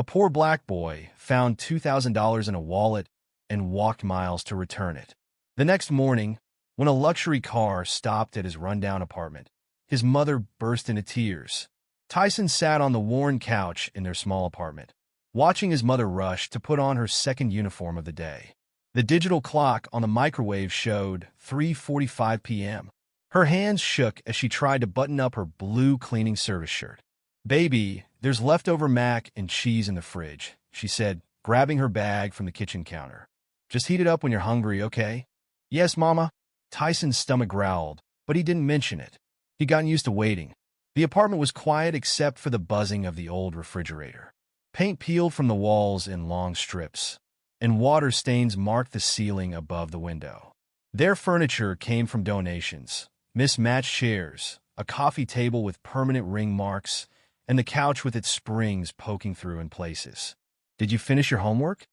A poor black boy found $2,000 in a wallet and walked miles to return it. The next morning, when a luxury car stopped at his rundown apartment, his mother burst into tears. Tyson sat on the worn couch in their small apartment, watching his mother rush to put on her second uniform of the day. The digital clock on the microwave showed 3:45 p.m. Her hands shook as she tried to button up her blue cleaning service shirt. "Baby, there's leftover mac and cheese in the fridge," she said, grabbing her bag from the kitchen counter. "Just heat it up when you're hungry, okay?" "Yes, Mama." Tyson's stomach growled, but he didn't mention it. He'd gotten used to waiting. The apartment was quiet except for the buzzing of the old refrigerator. Paint peeled from the walls in long strips, and water stains marked the ceiling above the window. Their furniture came from donations: mismatched chairs, a coffee table with permanent ring marks, and the couch with its springs poking through in places. "Did you finish your homework?"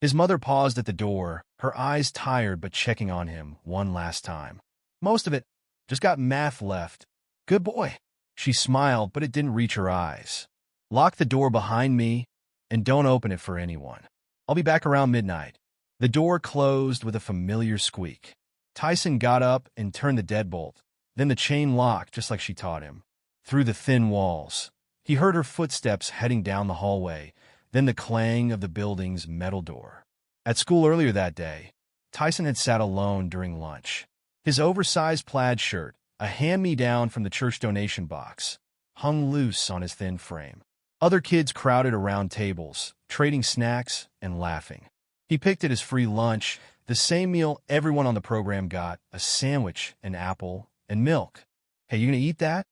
His mother paused at the door, her eyes tired but checking on him one last time. "Most of it. Just got math left." "Good boy." She smiled, but it didn't reach her eyes. "Lock the door behind me and don't open it for anyone. I'll be back around midnight." The door closed with a familiar squeak. Tyson got up and turned the deadbolt. Then the chain locked just like she taught him. Through the thin walls, he heard her footsteps heading down the hallway, then the clang of the building's metal door. At school earlier that day, Tyson had sat alone during lunch. His oversized plaid shirt, a hand-me-down from the church donation box, hung loose on his thin frame. Other kids crowded around tables, trading snacks and laughing. He picked at his free lunch, the same meal everyone on the program got: a sandwich, an apple, and milk. "Hey, you gonna eat that?"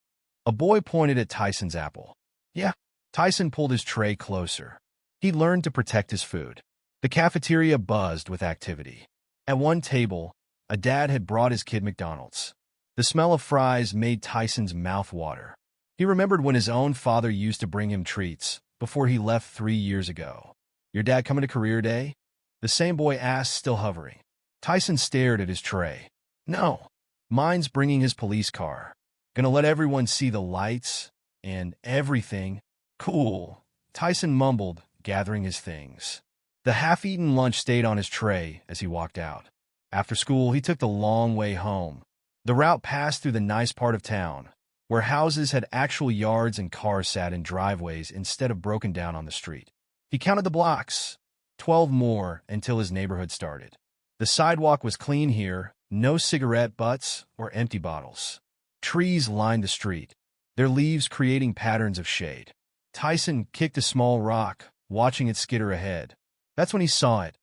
A boy pointed at Tyson's apple. "Yeah." Tyson pulled his tray closer. He learned to protect his food. The cafeteria buzzed with activity. At one table, a dad had brought his kid McDonald's. The smell of fries made Tyson's mouth water. He remembered when his own father used to bring him treats before he left 3 years ago. "Your dad coming to career day?" the same boy asked, still hovering. Tyson stared at his tray. "No. Mine's bringing his police car. Gonna let everyone see the lights and everything." "Cool," Tyson mumbled, gathering his things. The half-eaten lunch stayed on his tray as he walked out. After school, he took the long way home. The route passed through the nice part of town, where houses had actual yards and cars sat in driveways instead of broken down on the street. He counted the blocks, 12 more until his neighborhood started. The sidewalk was clean here, no cigarette butts or empty bottles. Trees lined the street, their leaves creating patterns of shade. Tyson kicked a small rock, watching it skitter ahead. That's when he saw it,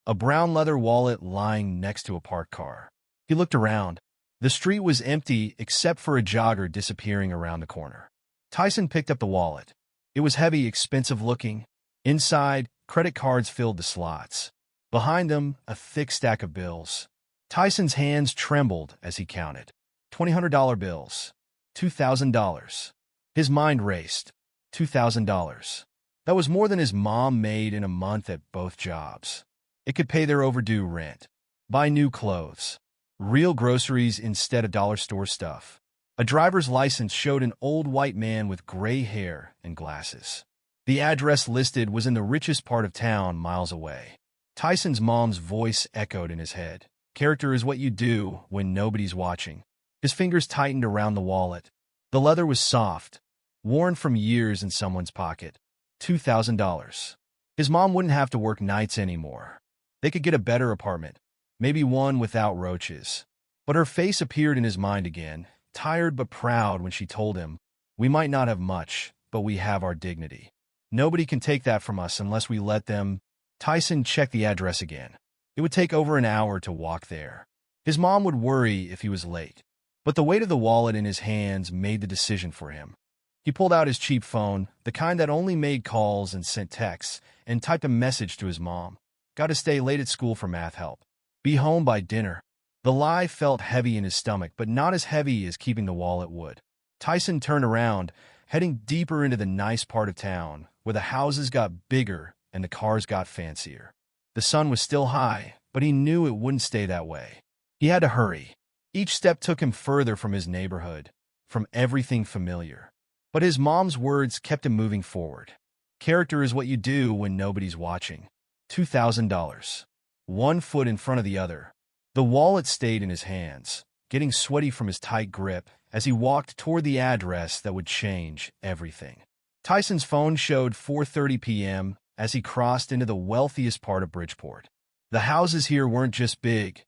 a brown leather wallet lying next to a parked car. He looked around. The street was empty except for a jogger disappearing around the corner. Tyson picked up the wallet. It was heavy, expensive-looking. Inside, credit cards filled the slots. Behind them, a thick stack of bills. Tyson's hands trembled as he counted. $200 bills. $2,000. His mind raced. $2,000. That was more than his mom made in a month at both jobs. It could pay their overdue rent, buy new clothes, real groceries instead of dollar store stuff. A driver's license showed an old white man with gray hair and glasses. The address listed was in the richest part of town, miles away. Tyson's mom's voice echoed in his head. "Character is what you do when nobody's watching." His fingers tightened around the wallet. The leather was soft, worn from years in someone's pocket. $2,000. His mom wouldn't have to work nights anymore. They could get a better apartment, maybe one without roaches. But her face appeared in his mind again, tired but proud when she told him, "We might not have much, but we have our dignity. Nobody can take that from us unless we let them." Tyson checked the address again. It would take over an hour to walk there. His mom would worry if he was late. But the weight of the wallet in his hands made the decision for him. He pulled out his cheap phone, the kind that only made calls and sent texts, and typed a message to his mom. "Got to stay late at school for math help. Be home by dinner." The lie felt heavy in his stomach, but not as heavy as keeping the wallet would. Tyson turned around, heading deeper into the nice part of town, where the houses got bigger and the cars got fancier. The sun was still high, but he knew it wouldn't stay that way. He had to hurry. Each step took him further from his neighborhood, from everything familiar. But his mom's words kept him moving forward. Character is what you do when nobody's watching. $2,000. One foot in front of the other. The wallet stayed in his hands, getting sweaty from his tight grip as he walked toward the address that would change everything. Tyson's phone showed 4:30 p.m. as he crossed into the wealthiest part of Bridgeport. The houses here weren't just big.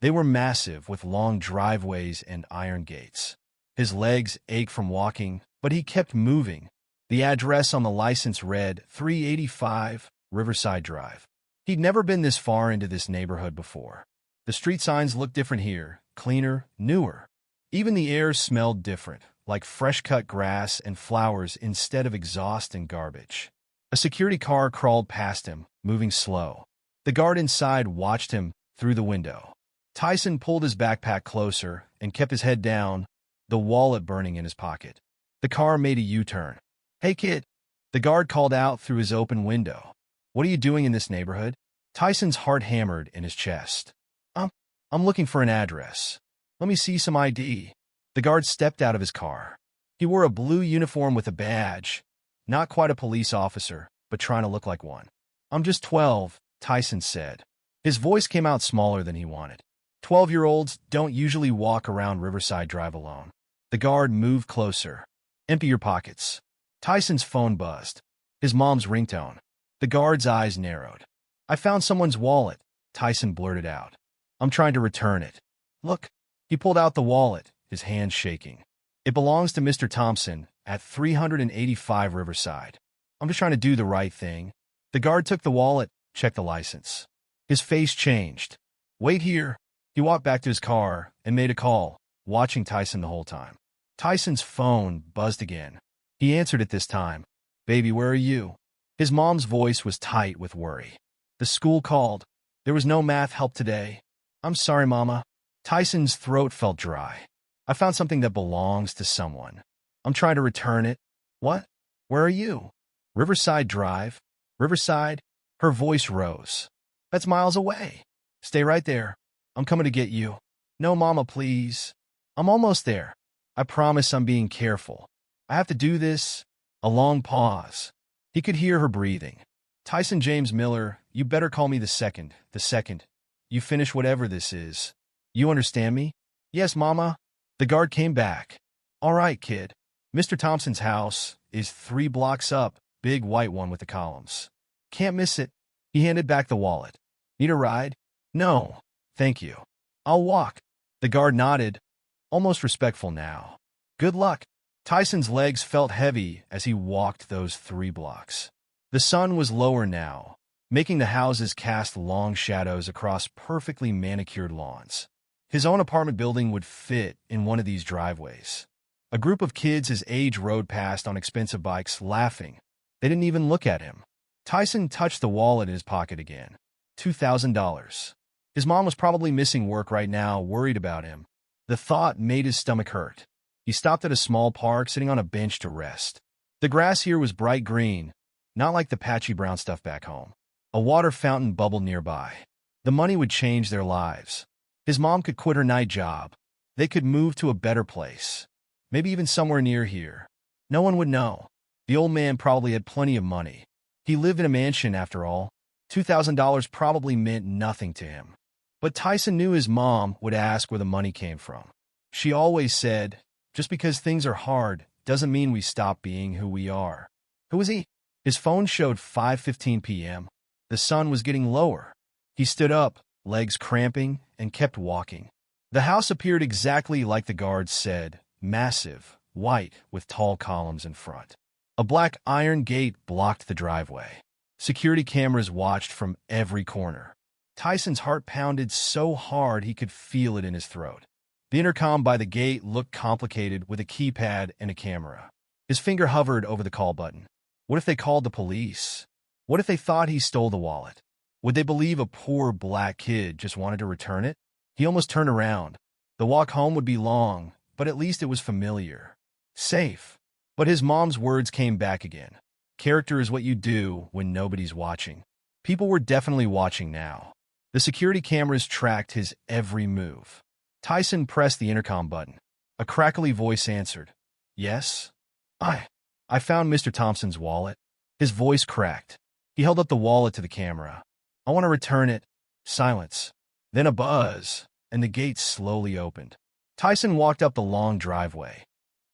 They were massive, with long driveways and iron gates. His legs ached from walking, but he kept moving. The address on the license read 385 Riverside Drive. He'd never been this far into this neighborhood before. The street signs looked different here, cleaner, newer. Even the air smelled different, like fresh-cut grass and flowers instead of exhaust and garbage. A security car crawled past him, moving slow. The guard inside watched him through the window. Tyson pulled his backpack closer and kept his head down, the wallet burning in his pocket. The car made a U-turn. "Hey, kid," the guard called out through his open window. "What are you doing in this neighborhood?" Tyson's heart hammered in his chest. I'm looking for an address. Let me see some ID." The guard stepped out of his car. He wore a blue uniform with a badge. Not quite a police officer, but trying to look like one. "I'm just 12, Tyson said. His voice came out smaller than he wanted. 12-year-olds don't usually walk around Riverside Drive alone. The guard moved closer. "Empty your pockets." Tyson's phone buzzed. His mom's ringtone. The guard's eyes narrowed. "I found someone's wallet," Tyson blurted out. "I'm trying to return it." "Look." He pulled out the wallet, his hands shaking. "It belongs to Mr. Thompson at 385 Riverside. I'm just trying to do the right thing." The guard took the wallet, checked the license. His face changed. "Wait here." He walked back to his car and made a call, watching Tyson the whole time. Tyson's phone buzzed again. He answered it this time. "Baby, where are you?" His mom's voice was tight with worry. "The school called. There was no math help today." "I'm sorry, Mama." Tyson's throat felt dry. "I found something that belongs to someone. I'm trying to return it." "What? Where are you?" "Riverside Drive." "Riverside?" Her voice rose. "That's miles away." "Stay right there. I'm coming to get you." "No, Mama, please. I'm almost there. I promise I'm being careful. I have to do this." A long pause. He could hear her breathing. "Tyson James Miller, you better call me the second you finish whatever this is. You understand me?" "Yes, Mama." The guard came back. "All right, kid. Mr. Thompson's house is 3 blocks up, big white one with the columns. Can't miss it." He handed back the wallet. "Need a ride?" "No, thank you. I'll walk." The guard nodded, almost respectful now. "Good luck." Tyson's legs felt heavy as he walked those 3 blocks. The sun was lower now, making the houses cast long shadows across perfectly manicured lawns. His own apartment building would fit in one of these driveways. A group of kids his age rode past on expensive bikes, laughing. They didn't even look at him. Tyson touched the wallet in his pocket again. $2,000. His mom was probably missing work right now, worried about him. The thought made his stomach hurt. He stopped at a small park, sitting on a bench to rest. The grass here was bright green, not like the patchy brown stuff back home. A water fountain bubbled nearby. The money would change their lives. His mom could quit her night job. They could move to a better place. Maybe even somewhere near here. No one would know. The old man probably had plenty of money. He lived in a mansion after all. $2,000 probably meant nothing to him. But Tyson knew his mom would ask where the money came from. She always said, "Just because things are hard doesn't mean we stop being who we are." Who was he? His phone showed 5:15 p.m. The sun was getting lower. He stood up, legs cramping, and kept walking. The house appeared exactly like the guards said, massive, white, with tall columns in front. A black iron gate blocked the driveway. Security cameras watched from every corner. Tyson's heart pounded so hard he could feel it in his throat. The intercom by the gate looked complicated with a keypad and a camera. His finger hovered over the call button. What if they called the police? What if they thought he stole the wallet? Would they believe a poor black kid just wanted to return it? He almost turned around. The walk home would be long, but at least it was familiar. Safe. But his mom's words came back again. Character is what you do when nobody's watching. People were definitely watching now. The security cameras tracked his every move. Tyson pressed the intercom button. A crackly voice answered. "Yes? I found Mr. Thompson's wallet." His voice cracked. He held up the wallet to the camera. I want to return it. Silence. Then a buzz, and the gate slowly opened. Tyson walked up the long driveway,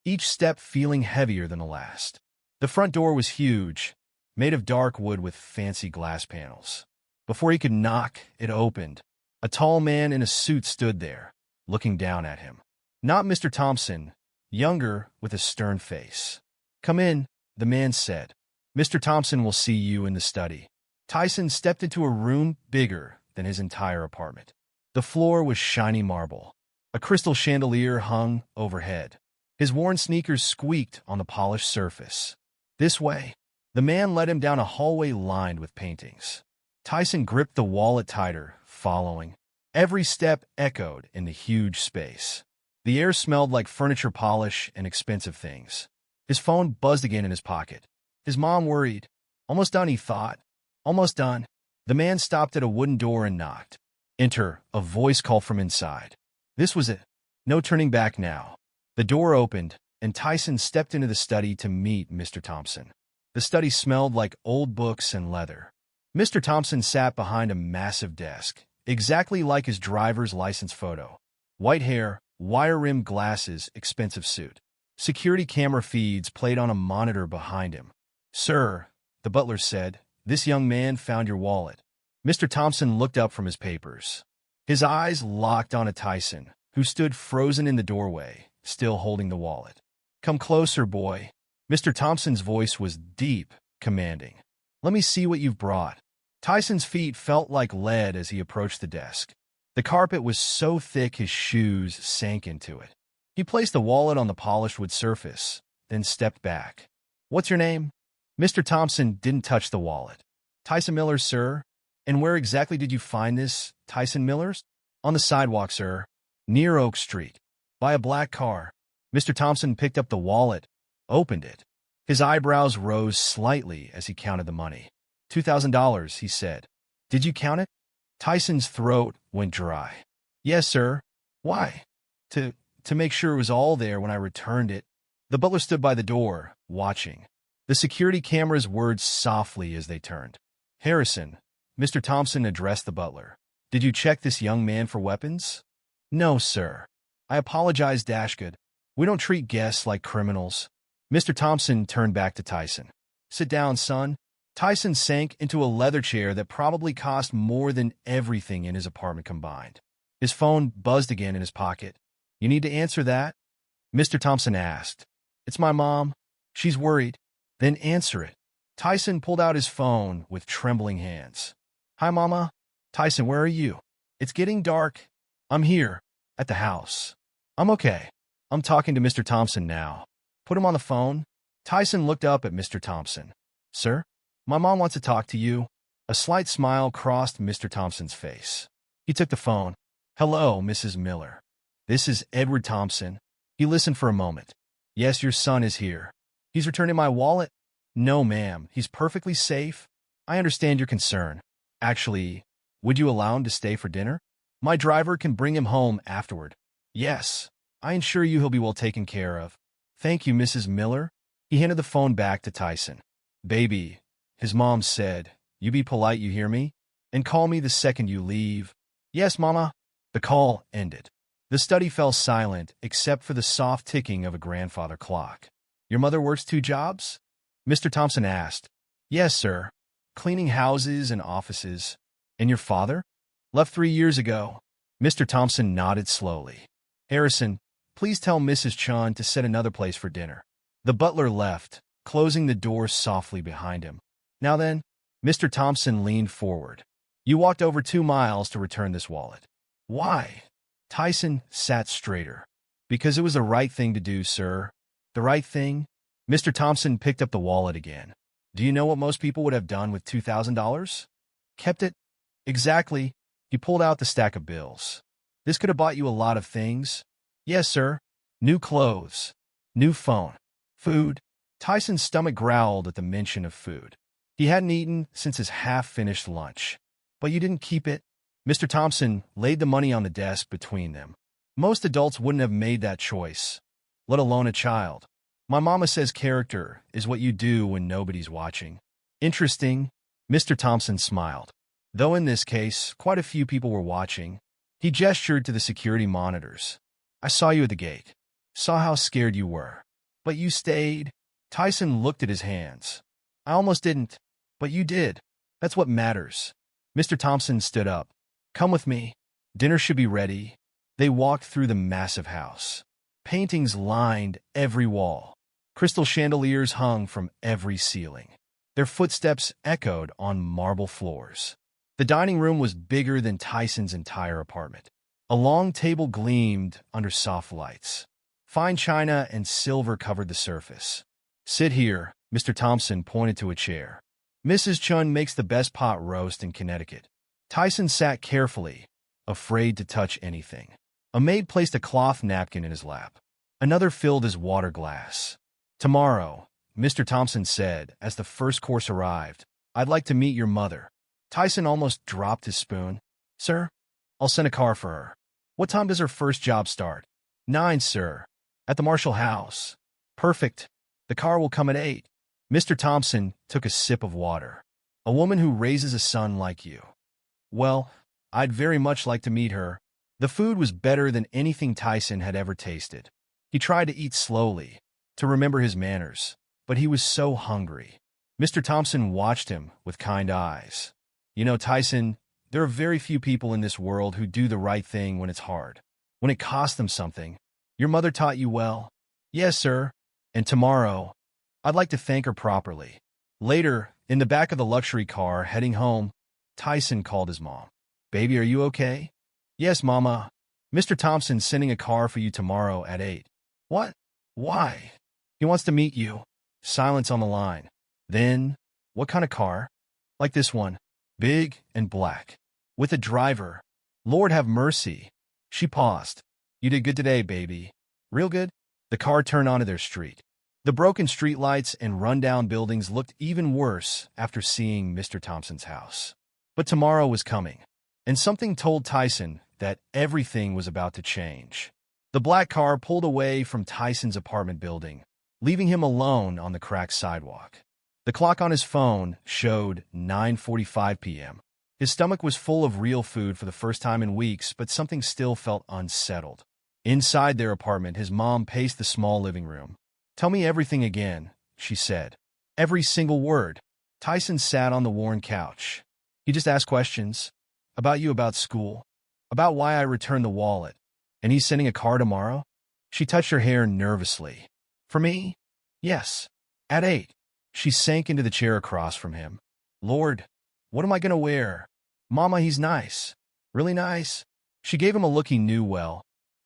each step feeling heavier than the last. The front door was huge, made of dark wood with fancy glass panels. Before he could knock, it opened. A tall man in a suit stood there, looking down at him. Not Mr. Thompson, younger, with a stern face. Come in, the man said. Mr. Thompson will see you in the study. Tyson stepped into a room bigger than his entire apartment. The floor was shiny marble. A crystal chandelier hung overhead. His worn sneakers squeaked on the polished surface. This way. The man led him down a hallway lined with paintings. Tyson gripped the wallet tighter, following. Every step echoed in the huge space. The air smelled like furniture polish and expensive things. His phone buzzed again in his pocket. His mom worried. Almost done, he thought. Almost done. The man stopped at a wooden door and knocked. Enter, a voice called from inside. This was it. No turning back now. The door opened, and Tyson stepped into the study to meet Mr. Thompson. The study smelled like old books and leather. Mr. Thompson sat behind a massive desk, exactly like his driver's license photo. White hair, wire-rimmed glasses, expensive suit. Security camera feeds played on a monitor behind him. Sir, the butler said, this young man found your wallet. Mr. Thompson looked up from his papers. His eyes locked on Tyson, who stood frozen in the doorway, still holding the wallet. Come closer, boy. Mr. Thompson's voice was deep, commanding. Let me see what you've brought. Tyson's feet felt like lead as he approached the desk. The carpet was so thick his shoes sank into it. He placed the wallet on the polished wood surface, then stepped back. What's your name? Mr. Thompson didn't touch the wallet. Tyson Miller, sir. And where exactly did you find this, Tyson Miller's? On the sidewalk, sir. Near Oak Street. By a black car. Mr. Thompson picked up the wallet, opened it. His eyebrows rose slightly as he counted the money. $2,000, he said. Did you count it? Tyson's throat went dry. Yes, sir. Why? To make sure it was all there when I returned it. The butler stood by the door, watching. The security cameras whirred softly as they turned. Harrison, Mr. Thompson addressed the butler. Did you check this young man for weapons? No, sir. I apologize, Dashgood. We don't treat guests like criminals. Mr. Thompson turned back to Tyson. Sit down, son. Tyson sank into a leather chair that probably cost more than everything in his apartment combined. His phone buzzed again in his pocket. You need to answer that? Mr. Thompson asked. It's my mom. She's worried. Then answer it. Tyson pulled out his phone with trembling hands. Hi, Mama. Tyson, where are you? It's getting dark. I'm here, at the house. I'm okay. I'm talking to Mr. Thompson now. Put him on the phone. Tyson looked up at Mr. Thompson. Sir? My mom wants to talk to you. A slight smile crossed Mr. Thompson's face. He took the phone. Hello, Mrs. Miller. This is Edward Thompson. He listened for a moment. Yes, your son is here. He's returning my wallet? No, ma'am. He's perfectly safe. I understand your concern. Actually, would you allow him to stay for dinner? My driver can bring him home afterward. Yes, I assure you he'll be well taken care of. Thank you, Mrs. Miller. He handed the phone back to Tyson. Baby, his mom said, you be polite, you hear me? And call me the second you leave. Yes, Mama. The call ended. The study fell silent except for the soft ticking of a grandfather clock. Your mother works 2 jobs? Mr. Thompson asked. Yes, sir. Cleaning houses and offices. And your father? Left 3 years ago. Mr. Thompson nodded slowly. Harrison, please tell Mrs. Chun to set another place for dinner. The butler left, closing the door softly behind him. Now then, Mr. Thompson leaned forward. You walked over 2 miles to return this wallet. Why? Tyson sat straighter. Because it was the right thing to do, sir. The right thing? Mr. Thompson picked up the wallet again. Do you know what most people would have done with $2,000? Kept it? Exactly. He pulled out the stack of bills. This could have bought you a lot of things. Yes, sir. New clothes. New phone. Food. Tyson's stomach growled at the mention of food. He hadn't eaten since his half-finished lunch. But you didn't keep it? Mr. Thompson laid the money on the desk between them. Most adults wouldn't have made that choice, let alone a child. My mama says character is what you do when nobody's watching. Interesting. Mr. Thompson smiled. Though in this case, quite a few people were watching. He gestured to the security monitors. I saw you at the gate. Saw how scared you were. But you stayed. Tyson looked at his hands. I almost didn't. But you did. That's what matters. Mr. Thompson stood up. Come with me. Dinner should be ready. They walked through the massive house. Paintings lined every wall. Crystal chandeliers hung from every ceiling. Their footsteps echoed on marble floors. The dining room was bigger than Tyson's entire apartment. A long table gleamed under soft lights. Fine china and silver covered the surface. Sit here, Mr. Thompson pointed to a chair. Mrs. Chun makes the best pot roast in Connecticut. Tyson sat carefully, afraid to touch anything. A maid placed a cloth napkin in his lap. Another filled his water glass. Tomorrow, Mr. Thompson said as the first course arrived, I'd like to meet your mother. Tyson almost dropped his spoon. Sir, I'll send a car for her. What time does her first job start? 9, sir. At the Marshall House. Perfect. The car will come at 8. Mr. Thompson took a sip of water. A woman who raises a son like you. Well, I'd very much like to meet her. The food was better than anything Tyson had ever tasted. He tried to eat slowly, to remember his manners, but he was so hungry. Mr. Thompson watched him with kind eyes. You know, Tyson, there are very few people in this world who do the right thing when it's hard, when it costs them something. Your mother taught you well? Yes, sir. And tomorrow, I'd like to thank her properly. Later, in the back of the luxury car heading home, Tyson called his mom. Baby, are you okay? Yes, Mama. Mr. Thompson's sending a car for you tomorrow at 8. What? Why? He wants to meet you. Silence on the line. Then, what kind of car? Like this one. Big and black. With a driver. Lord have mercy. She paused. You did good today, baby. Real good? The car turned onto their street. The broken streetlights and rundown buildings looked even worse after seeing Mr. Thompson's house. But tomorrow was coming, and something told Tyson that everything was about to change. The black car pulled away from Tyson's apartment building, leaving him alone on the cracked sidewalk. The clock on his phone showed 9:45 p.m. His stomach was full of real food for the first time in weeks, but something still felt unsettled. Inside their apartment, his mom paced the small living room. Tell me everything again, she said. Every single word. Tyson sat on the worn couch. He just asked questions. About you, about school. About why I returned the wallet. And he's sending a car tomorrow? She touched her hair nervously. For me? Yes. At 8. She sank into the chair across from him. Lord, what am I going to wear? Mama, he's nice. Really nice? She gave him a look he knew well,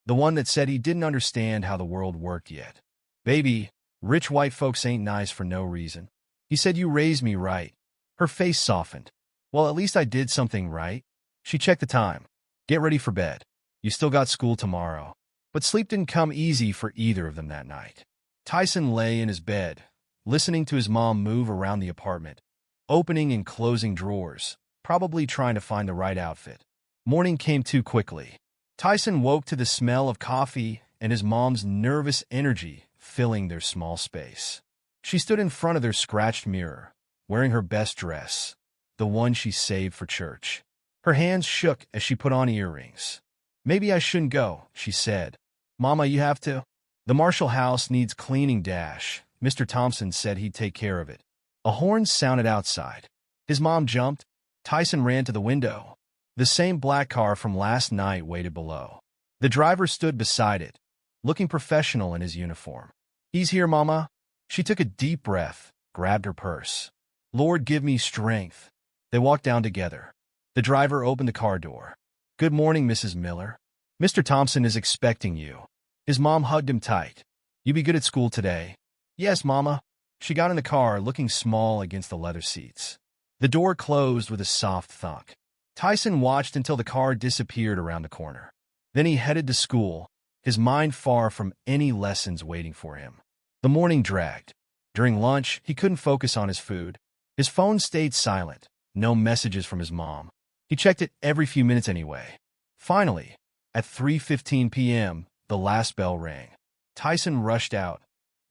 the one that said he didn't understand how the world worked yet. Baby, rich white folks ain't nice for no reason. He said you raised me right. Her face softened. Well, at least I did something right. She checked the time. Get ready for bed. You still got school tomorrow. But sleep didn't come easy for either of them that night. Tyson lay in his bed, listening to his mom move around the apartment, opening and closing drawers, probably trying to find the right outfit. Morning came too quickly. Tyson woke to the smell of coffee and his mom's nervous energy filling their small space. She stood in front of their scratched mirror, wearing her best dress, the one she saved for church. Her hands shook as she put on earrings. Maybe I shouldn't go, she said. Mama, you have to. The Marshall house needs cleaning dash. Mr. Thompson said he'd take care of it. A horn sounded outside. His mom jumped. Tyson ran to the window. The same black car from last night waited below. The driver stood beside it, looking professional in his uniform. He's here, Mama. She took a deep breath, grabbed her purse. Lord, give me strength. They walked down together. The driver opened the car door. Good morning, Mrs. Miller. Mr. Thompson is expecting you. His mom hugged him tight. You be good at school today? Yes, Mama. She got in the car, looking small against the leather seats. The door closed with a soft thunk. Tyson watched until the car disappeared around the corner. Then he headed to school, his mind far from any lessons waiting for him. The morning dragged. During lunch, he couldn't focus on his food. His phone stayed silent, no messages from his mom. He checked it every few minutes anyway. Finally, at 3:15 p.m., the last bell rang. Tyson rushed out,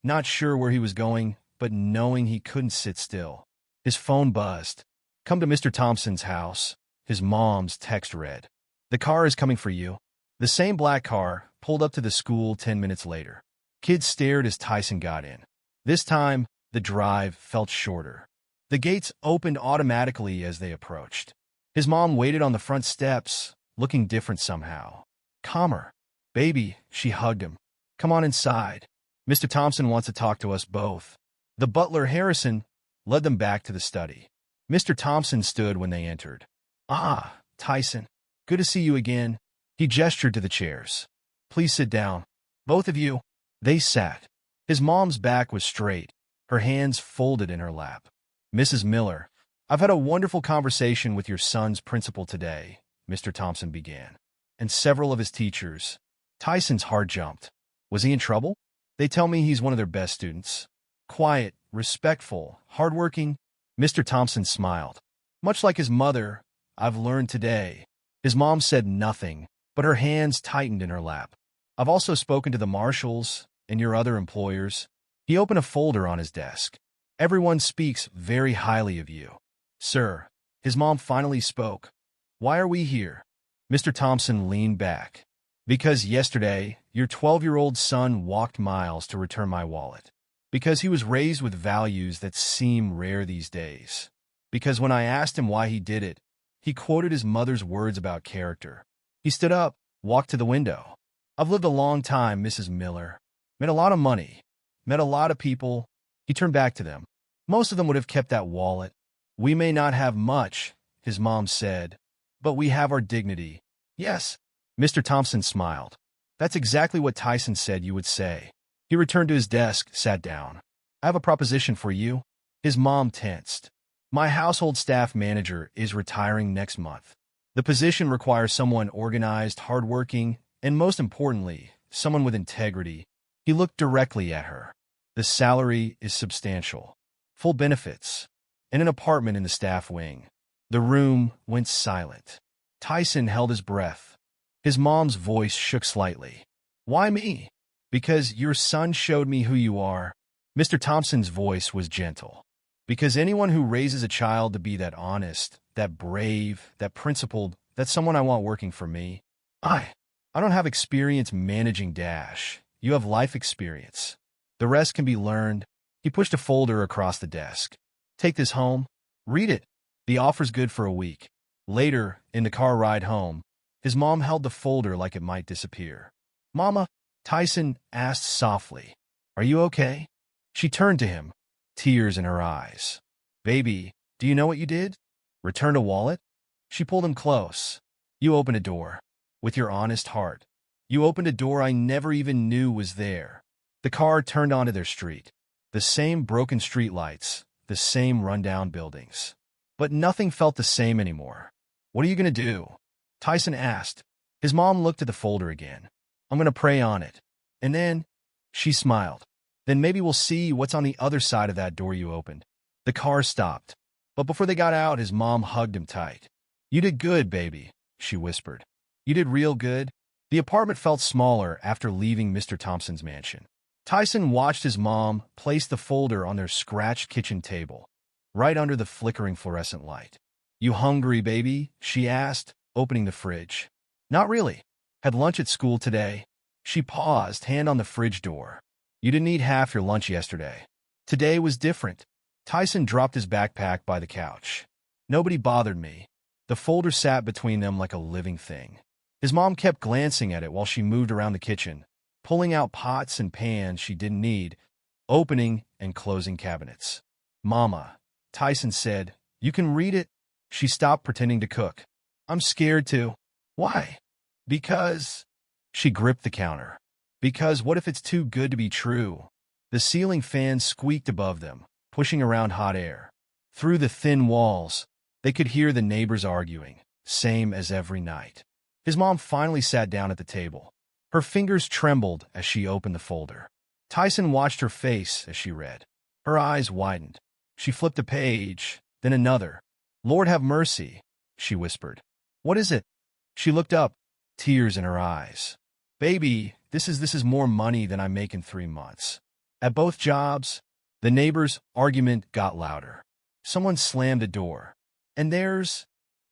not sure where he was going, but knowing he couldn't sit still. His phone buzzed. "Come to Mr. Thompson's house." His mom's text read. "The car is coming for you." The same black car pulled up to the school 10 minutes later. Kids stared as Tyson got in. This time, the drive felt shorter. The gates opened automatically as they approached. His mom waited on the front steps, looking different somehow. Calmer. "Baby," she hugged him. "Come on inside. Mr. Thompson wants to talk to us both." The butler, Harrison, led them back to the study. Mr. Thompson stood when they entered. "Ah, Tyson. Good to see you again." He gestured to the chairs. "Please sit down. Both of you." They sat. His mom's back was straight, her hands folded in her lap. "Mrs. Miller, I've had a wonderful conversation with your son's principal today," Mr. Thompson began, "and several of his teachers." Tyson's heart jumped. Was he in trouble? "They tell me he's one of their best students. Quiet, respectful, hardworking." Mr. Thompson smiled. "Much like his mother, I've learned today." His mom said nothing, but her hands tightened in her lap. "I've also spoken to the marshals and your other employers." He opened a folder on his desk. "Everyone speaks very highly of you." "Sir," his mom finally spoke. "Why are we here?" Mr. Thompson leaned back. "Because yesterday, your 12-year-old son walked miles to return my wallet. Because he was raised with values that seem rare these days. Because when I asked him why he did it, he quoted his mother's words about character." He stood up, walked to the window. "I've lived a long time, Mrs. Miller. Made a lot of money. Met a lot of people." He turned back to them. "Most of them would have kept that wallet. We may not have much," his mom said, "but we have our dignity." "Yes." Mr. Thompson smiled. "That's exactly what Tyson said you would say." He returned to his desk, sat down. "I have a proposition for you." His mom tensed. "My household staff manager is retiring next month. The position requires someone organized, hardworking, and most importantly, someone with integrity." He looked directly at her. "The salary is substantial. Full benefits. And an apartment in the staff wing." The room went silent. Tyson held his breath. His mom's voice shook slightly. "Why me?" "Because your son showed me who you are." Mr. Thompson's voice was gentle. "Because anyone who raises a child to be that honest, that brave, that principled, that's someone I want working for me." I don't have experience managing Dash. You have life experience. The rest can be learned." He pushed a folder across the desk. "Take this home. Read it. The offer's good for a week." Later, in the car ride home, his mom held the folder like it might disappear. "Mama," Tyson asked softly, "are you okay?" She turned to him, tears in her eyes. "Baby, do you know what you did? Returned a wallet?" She pulled him close. "You opened a door. With your honest heart. You opened a door I never even knew was there." The car turned onto their street. The same broken streetlights, the same rundown buildings. But nothing felt the same anymore. "What are you going to do?" Tyson asked. His mom looked at the folder again. "I'm going to pray on it. And then," she smiled, "then maybe we'll see what's on the other side of that door you opened." The car stopped. But before they got out, his mom hugged him tight. "You did good, baby," she whispered. "You did real good." The apartment felt smaller after leaving Mr. Thompson's mansion. Tyson watched his mom place the folder on their scratched kitchen table, right under the flickering fluorescent light. "You hungry, baby?" she asked, opening the fridge. "Not really. Had lunch at school today." She paused, hand on the fridge door. "You didn't eat half your lunch yesterday. Today was different." Tyson dropped his backpack by the couch. "Nobody bothered me." The folder sat between them like a living thing. His mom kept glancing at it while she moved around the kitchen, pulling out pots and pans she didn't need, opening and closing cabinets. "Mama," Tyson said, "you can read it." She stopped pretending to cook. "I'm scared to." "Why?" "Because..." She gripped the counter. "Because what if it's too good to be true?" The ceiling fan squeaked above them, pushing around hot air. Through the thin walls, they could hear the neighbors arguing, same as every night. His mom finally sat down at the table. Her fingers trembled as she opened the folder. Tyson watched her face as she read. Her eyes widened. She flipped a page, then another. "Lord have mercy," she whispered. "What is it?" She looked up, tears in her eyes. "Baby, this is more money than I make in 3 months. At both jobs." The neighbors' argument got louder. Someone slammed a door. And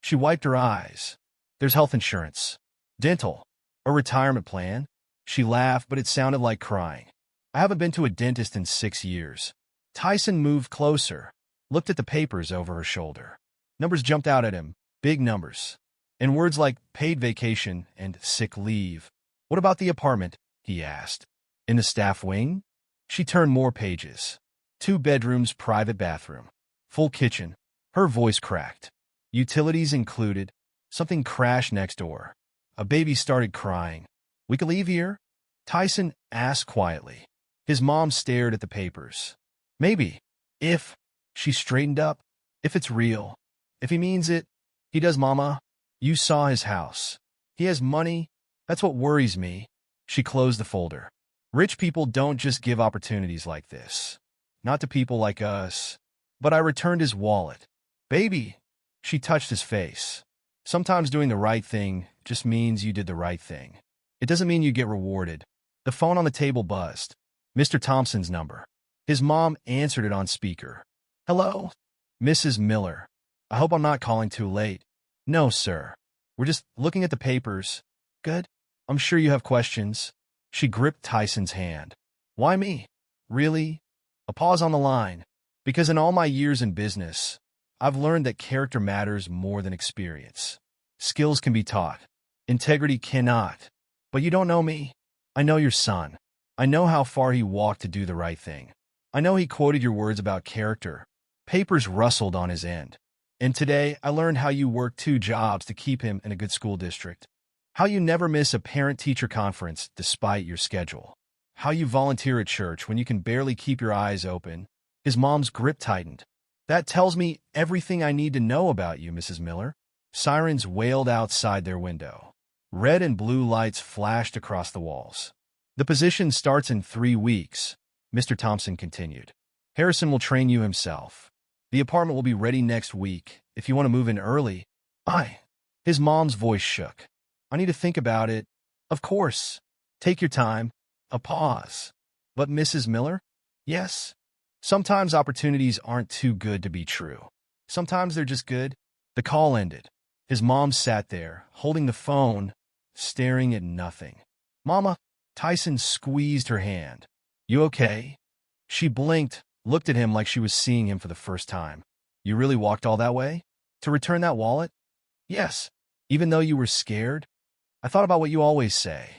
she wiped her eyes. There's health insurance. Dental. A retirement plan. She laughed, but it sounded like crying. I haven't been to a dentist in 6 years. Tyson moved closer, looked at the papers over her shoulder. Numbers jumped out at him, big numbers. And words like paid vacation and sick leave. What about the apartment? He asked. In the staff wing? She turned more pages. 2 bedrooms, private bathroom. Full kitchen. Her voice cracked. Utilities included. Something crashed next door. A baby started crying. We could leave here? Tyson asked quietly. His mom stared at the papers. Maybe. If. She straightened up. If it's real. If he means it. He does, Mama. You saw his house. He has money. That's what worries me. She closed the folder. Rich people don't just give opportunities like this. Not to people like us. But I returned his wallet. Baby. She touched his face. Sometimes doing the right thing just means you did the right thing. It doesn't mean you get rewarded. The phone on the table buzzed. Mr. Thompson's number. His mom answered it on speaker. Hello? Mrs. Miller. I hope I'm not calling too late. No, sir. We're just looking at the papers. Good. I'm sure you have questions. She gripped Tyson's hand. Why me? Really? A pause on the line. Because in all my years in business, I've learned that character matters more than experience. Skills can be taught. Integrity cannot. But you don't know me. I know your son. I know how far he walked to do the right thing. I know he quoted your words about character. Papers rustled on his end. And today, I learned how you work 2 jobs to keep him in a good school district. How you never miss a parent-teacher conference despite your schedule. How you volunteer at church when you can barely keep your eyes open. His mom's grip tightened. That tells me everything I need to know about you, Mrs. Miller. Sirens wailed outside their window. Red and blue lights flashed across the walls. The position starts in 3 weeks, Mr. Thompson continued. Harrison will train you himself. The apartment will be ready next week. If you want to move in early, His mom's voice shook. I need to think about it. Of course. Take your time. A pause. But Mrs. Miller? Yes. Sometimes opportunities aren't too good to be true. Sometimes they're just good. The call ended. His mom sat there, holding the phone, staring at nothing. Mama, Tyson squeezed her hand. You okay? She blinked, looked at him like she was seeing him for the first time. You really walked all that way? To return that wallet? Yes. Even though you were scared? I thought about what you always say.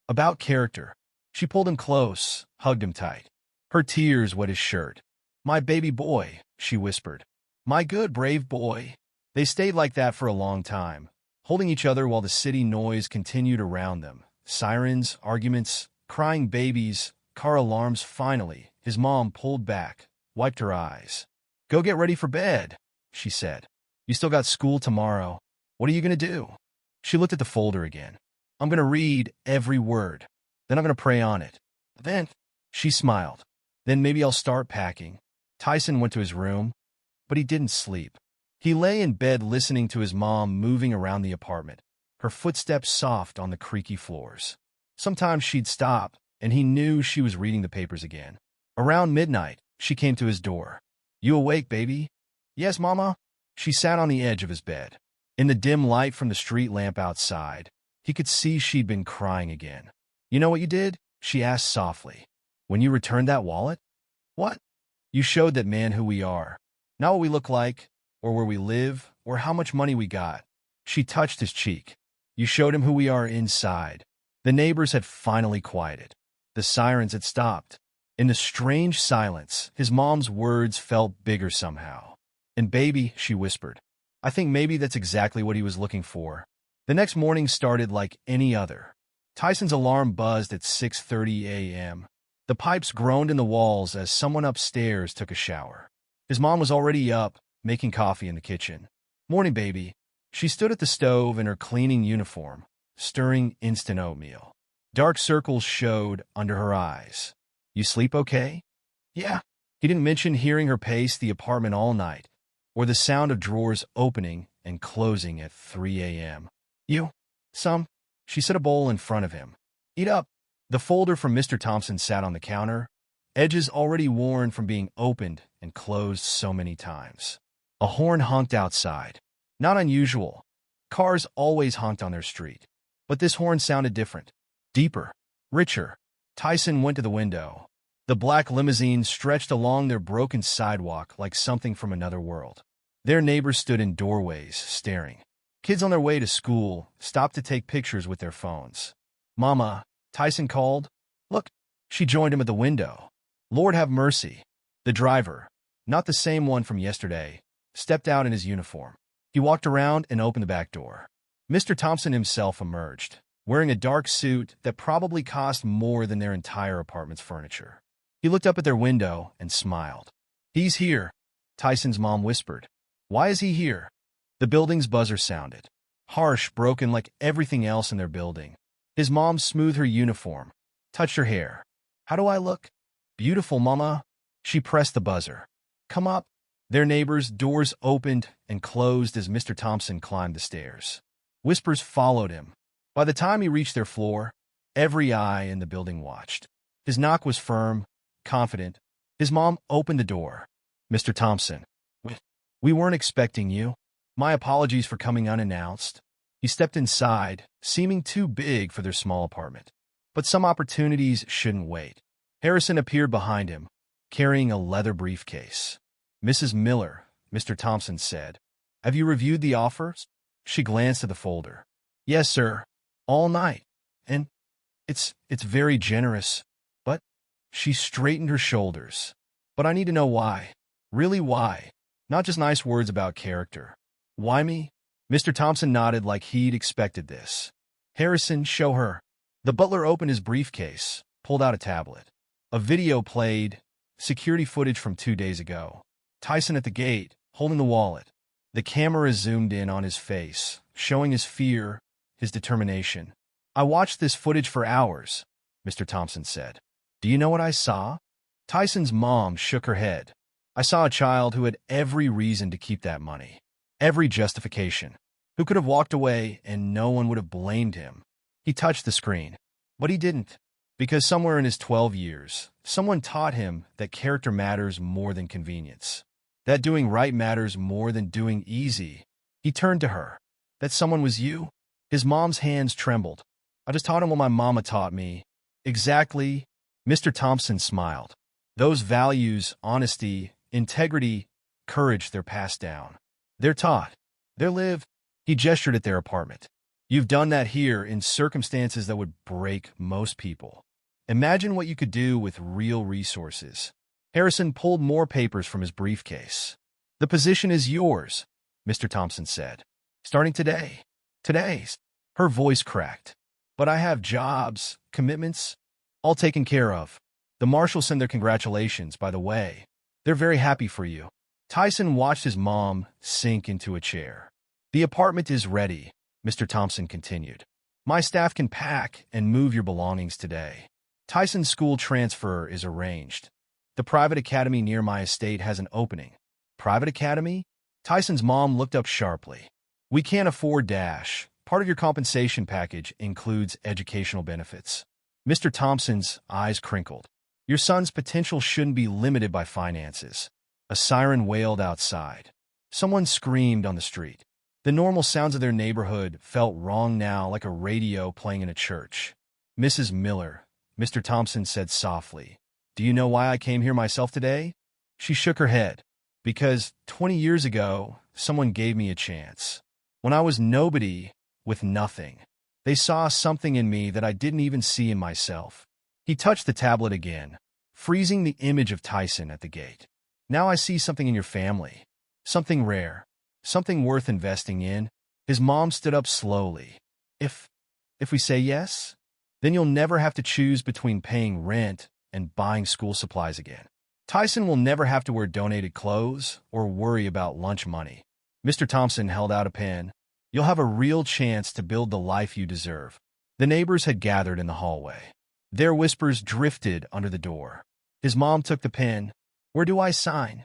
About character. She pulled him close, hugged him tight. Her tears wet his shirt. My baby boy, she whispered. My good, brave boy. They stayed like that for a long time, holding each other while the city noise continued around them. Sirens, arguments, crying babies, car alarms. Finally, his mom pulled back, wiped her eyes. Go get ready for bed, she said. You still got school tomorrow. What are you going to do? She looked at the folder again. I'm going to read every word. Then I'm going to pray on it. Then, she smiled. Then maybe I'll start packing. Tyson went to his room, but he didn't sleep. He lay in bed listening to his mom moving around the apartment, her footsteps soft on the creaky floors. Sometimes she'd stop, and he knew she was reading the papers again. Around midnight, she came to his door. You awake, baby? Yes, Mama. She sat on the edge of his bed. In the dim light from the street lamp outside, he could see she'd been crying again. You know what you did? She asked softly. When you returned that wallet? What? You showed that man who we are. Not what we look like, or where we live, or how much money we got. She touched his cheek. You showed him who we are inside. The neighbors had finally quieted. The sirens had stopped. In the strange silence, his mom's words felt bigger somehow. And baby, she whispered. I think maybe that's exactly what he was looking for. The next morning started like any other. Tyson's alarm buzzed at 6:30 a.m. The pipes groaned in the walls as someone upstairs took a shower. His mom was already up, making coffee in the kitchen. Morning, baby. She stood at the stove in her cleaning uniform, stirring instant oatmeal. Dark circles showed under her eyes. You sleep okay? Yeah. He didn't mention hearing her pace the apartment all night, or the sound of drawers opening and closing at 3 a.m. You? Some? She set a bowl in front of him. Eat up. The folder from Mr. Thompson sat on the counter, edges already worn from being opened and closed so many times. A horn honked outside. Not unusual. Cars always honked on their street. But this horn sounded different. Deeper. Richer. Tyson went to the window. The black limousine stretched along their broken sidewalk like something from another world. Their neighbors stood in doorways, staring. Kids on their way to school stopped to take pictures with their phones. "Mama," Tyson called. "Look." She joined him at the window. "Lord have mercy." The driver, not the same one from yesterday, stepped out in his uniform. He walked around and opened the back door. Mr. Thompson himself emerged, wearing a dark suit that probably cost more than their entire apartment's furniture. He looked up at their window and smiled. "He's here," Tyson's mom whispered. "Why is he here?" The building's buzzer sounded. Harsh, broken like everything else in their building. His mom smoothed her uniform, touched her hair. "How do I look?" "Beautiful, Mama." She pressed the buzzer. "Come up." Their neighbors' doors opened and closed as Mr. Thompson climbed the stairs. Whispers followed him. By the time he reached their floor, every eye in the building watched. His knock was firm, confident. His mom opened the door. "Mr. Thompson, we weren't expecting you. My apologies for coming unannounced." He stepped inside, seeming too big for their small apartment. But some opportunities shouldn't wait. Harrison appeared behind him, carrying a leather briefcase. "Mrs. Miller," Mr. Thompson said, "have you reviewed the offers?" She glanced at the folder. "Yes, sir. All night. And it's very generous, but—" She straightened her shoulders. "But I need to know why. Really why. Not just nice words about character. Why me?" Mr. Thompson nodded like he'd expected this. "Harrison, show her." The butler opened his briefcase, pulled out a tablet. A video played, security footage from 2 days ago. Tyson at the gate, holding the wallet. The camera zoomed in on his face, showing his fear, his determination. "I watched this footage for hours," Mr. Thompson said. "Do you know what I saw?" Tyson's mom shook her head. "I saw a child who had every reason to keep that money. Every justification. Who could have walked away and no one would have blamed him." He touched the screen. But he didn't. Because somewhere in his 12 years, someone taught him that character matters more than convenience. That doing right matters more than doing easy. He turned to her. "That someone was you?" His mom's hands trembled. "I just taught him what my mama taught me." "Exactly." Mr. Thompson smiled. "Those values, honesty, integrity, courage, they're passed down. They're taught. They're lived." He gestured at their apartment. "You've done that here in circumstances that would break most people. Imagine what you could do with real resources." Harrison pulled more papers from his briefcase. "The position is yours," Mr. Thompson said. "Starting today." "Today's." Her voice cracked. "But I have jobs, commitments, all taken care of." "The marshals send their congratulations, by the way. They're very happy for you." Tyson watched his mom sink into a chair. "The apartment is ready," Mr. Thompson continued. "My staff can pack and move your belongings today. Tyson's school transfer is arranged. The private academy near my estate has an opening." "Private academy?" Tyson's mom looked up sharply. "We can't afford dash. Part of your compensation package includes educational benefits." Mr. Thompson's eyes crinkled. "Your son's potential shouldn't be limited by finances." A siren wailed outside. Someone screamed on the street. The normal sounds of their neighborhood felt wrong now, like a radio playing in a church. "Mrs. Miller," Mr. Thompson said softly, "do you know why I came here myself today?" She shook her head. "Because 20 years ago, someone gave me a chance. When I was nobody, with nothing. They saw something in me that I didn't even see in myself." He touched the tablet again, freezing the image of Tyson at the gate. "Now I see something in your family. Something rare. Something worth investing in." His mom stood up slowly. If we say yes, then you'll never have to choose between paying rent and buying school supplies again. Tyson will never have to wear donated clothes or worry about lunch money." Mr. Thompson held out a pen. "You'll have a real chance to build the life you deserve." The neighbors had gathered in the hallway. Their whispers drifted under the door. His mom took the pen. "Where do I sign?"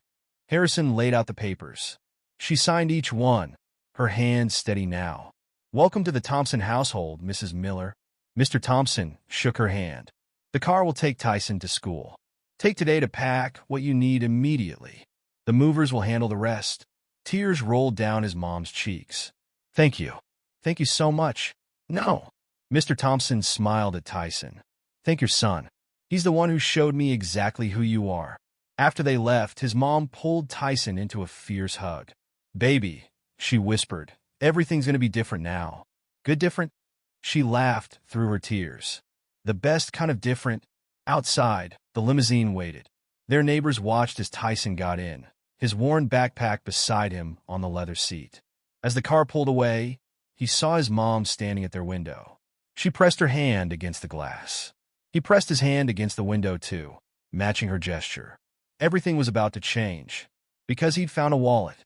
Harrison laid out the papers. She signed each one, her hands steady now. "Welcome to the Thompson household, Mrs. Miller." Mr. Thompson shook her hand. "The car will take Tyson to school. Take today to pack what you need immediately. The movers will handle the rest." Tears rolled down his mom's cheeks. Thank you. Thank you so much. No. Mr. Thompson smiled at Tyson. Thank your son. He's the one who showed me exactly who you are. After they left, his mom pulled Tyson into a fierce hug. Baby, she whispered, everything's going to be different now. Good different? She laughed through her tears. The best kind of different. Outside, the limousine waited. Their neighbors watched as Tyson got in, his worn backpack beside him on the leather seat. As the car pulled away, he saw his mom standing at their window. She pressed her hand against the glass. He pressed his hand against the window too, matching her gesture. Everything was about to change. Because he'd found a wallet.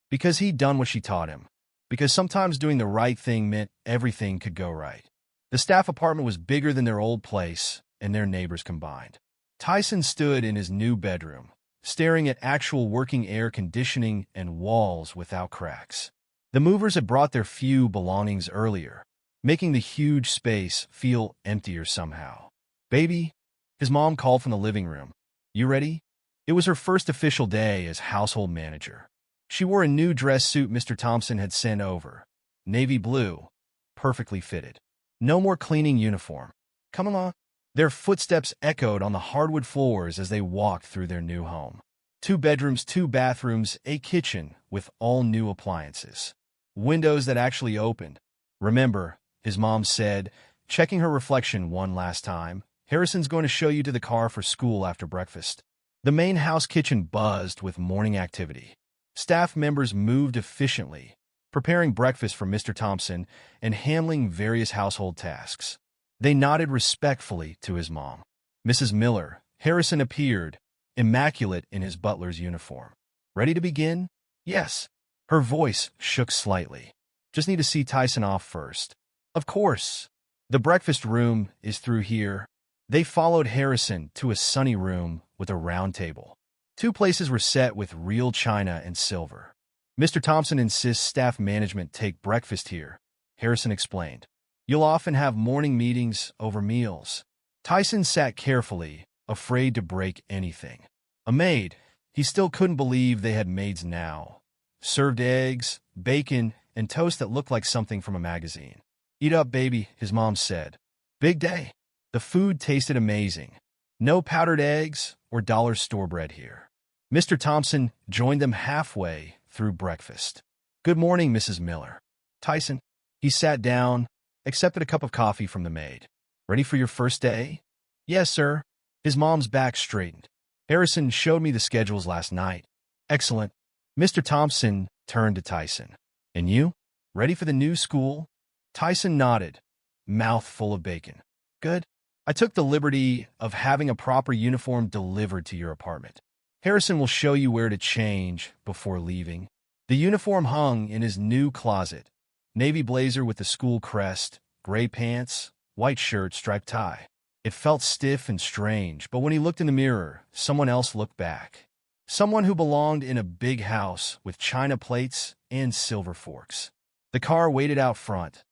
Because he'd done what she taught him. Because sometimes doing the right thing meant everything could go right. The staff apartment was bigger than their old place and their neighbors combined. Tyson stood in his new bedroom, staring at actual working air conditioning and walls without cracks. The movers had brought their few belongings earlier, making the huge space feel emptier somehow. Baby, his mom called from the living room. You ready? It was her first official day as household manager. She wore a new dress suit Mr. Thompson had sent over. Navy blue, perfectly fitted. No more cleaning uniform. Come along. Their footsteps echoed on the hardwood floors as they walked through their new home. 2 bedrooms, 2 bathrooms, a kitchen with all new appliances. Windows that actually opened. Remember, his mom said, checking her reflection one last time, Harrison's going to show you to the car for school after breakfast. The main house kitchen buzzed with morning activity. Staff members moved efficiently, preparing breakfast for Mr. Thompson and handling various household tasks. They nodded respectfully to his mom. Mrs. Miller, Harrison appeared, immaculate in his butler's uniform. Ready to begin? Yes. Her voice shook slightly. Just need to see Tyson off first. Of course. The breakfast room is through here. They followed Harrison to a sunny room with a round table. 2 places were set with real china and silver. Mr. Thompson insists staff management take breakfast here, Harrison explained. You'll often have morning meetings over meals. Tyson sat carefully, afraid to break anything. A maid, he still couldn't believe they had maids now. Served eggs, bacon, and toast that looked like something from a magazine. Eat up, baby, his mom said. Big day. The food tasted amazing. No powdered eggs or dollar store bread here. Mr. Thompson joined them halfway through breakfast. Good morning, Mrs. Miller. Tyson. He sat down, accepted a cup of coffee from the maid. Ready for your first day? Yes, sir. His mom's back straightened. Harrison showed me the schedules last night. Excellent. Mr. Thompson turned to Tyson. And you? Ready for the new school? Tyson nodded, mouth full of bacon. Good. I took the liberty of having a proper uniform delivered to your apartment. Harrison will show you where to change before leaving. The uniform hung in his new closet. Navy blazer with the school crest, gray pants, white shirt, striped tie. It felt stiff and strange, but when he looked in the mirror, someone else looked back. Someone who belonged in a big house with china plates and silver forks. The car waited out front.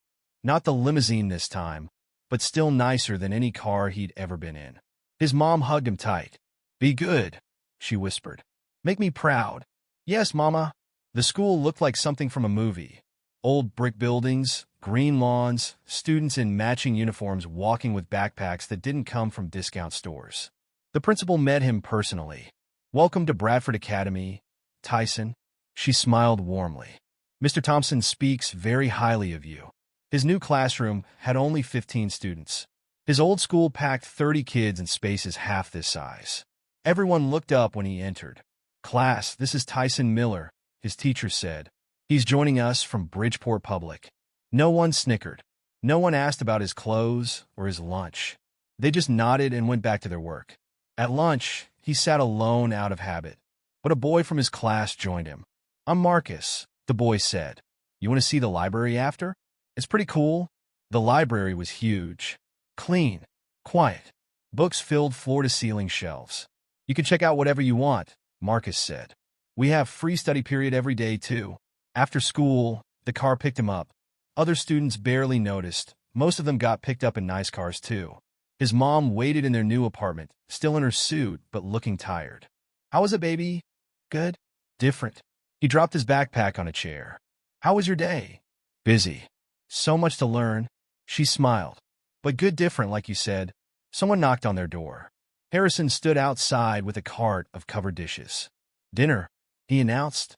Not the limousine this time, but still nicer than any car he'd ever been in. His mom hugged him tight. Be good, she whispered. Make me proud. Yes, Mama. The school looked like something from a movie. Old brick buildings, green lawns, students in matching uniforms walking with backpacks that didn't come from discount stores. The principal met him personally. Welcome to Bradford Academy, Tyson. She smiled warmly. Mr. Thompson speaks very highly of you. His new classroom had only 15 students. His old school packed 30 kids in spaces half this size. Everyone looked up when he entered. Class, this is Tyson Miller, his teacher said. He's joining us from Bridgeport Public. No one snickered. No one asked about his clothes or his lunch. They just nodded and went back to their work. At lunch, he sat alone out of habit, but a boy from his class joined him. I'm Marcus, the boy said. You want to see the library after? It's pretty cool. The library was huge. Clean. Quiet. Books filled floor-to-ceiling shelves. You can check out whatever you want, Marcus said. We have free study period every day, too. After school, the car picked him up. Other students barely noticed. Most of them got picked up in nice cars, too. His mom waited in their new apartment, still in her suit, but looking tired. How was it, baby? Good? Different? He dropped his backpack on a chair. How was your day? Busy. So much to learn. She smiled. But good different, like you said. Someone knocked on their door. Harrison stood outside with a cart of covered dishes. Dinner, he announced.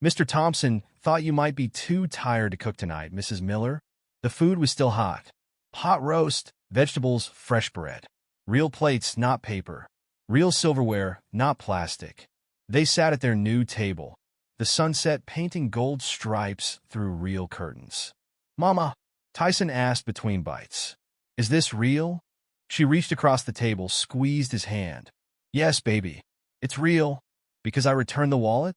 Mr. Thompson thought you might be too tired to cook tonight, Mrs. Miller. The food was still hot. Hot roast, vegetables, fresh bread. Real plates, not paper. Real silverware, not plastic. They sat at their new table, the sunset painting gold stripes through real curtains. Mama, Tyson asked between bites. Is this real? She reached across the table, squeezed his hand. Yes, baby. It's real. Because I returned the wallet?